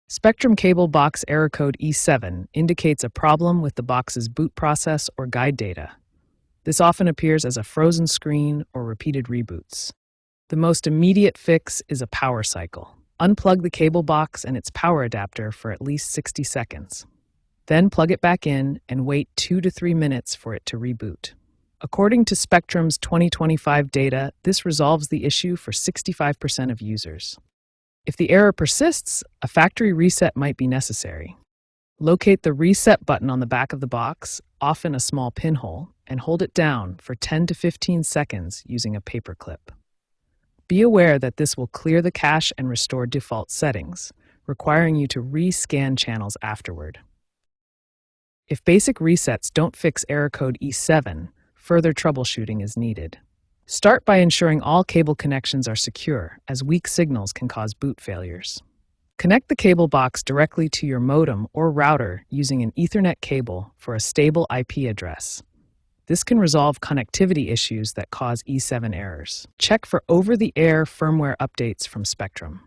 Spectrum Cable Box Error Code E7 indicates a problem with the box's boot process or guide data. This often appears as a frozen screen or repeated reboots. The most immediate fix is a power cycle. Unplug the cable box and its power adapter for at least 60 seconds. Then plug it back in and wait 2 to 3 minutes for it to reboot. According to Spectrum's 2025 data, this resolves the issue for 65% of users. If the error persists, a factory reset might be necessary. Locate the reset button on the back of the box, often a small pinhole, and hold it down for 10 to 15 seconds using a paper clip. Be aware that this will clear the cache and restore default settings, requiring you to re-scan channels afterward. If basic resets don't fix error code E7, further troubleshooting is needed. Start by ensuring all cable connections are secure, as weak signals can cause boot failures. Connect the cable box directly to your modem or router using an Ethernet cable for a stable IP address. This can resolve connectivity issues that cause E7 errors. Check for over-the-air firmware updates from Spectrum.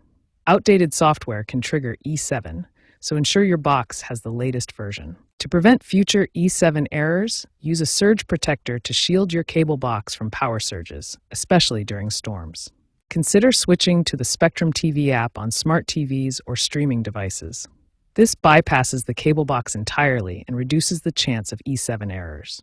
Outdated software can trigger E7, so ensure your box has the latest version. To prevent future E7 errors, use a surge protector to shield your cable box from power surges, especially during storms. Consider switching to the Spectrum TV app on smart TVs or streaming devices. This bypasses the cable box entirely and reduces the chance of E7 errors.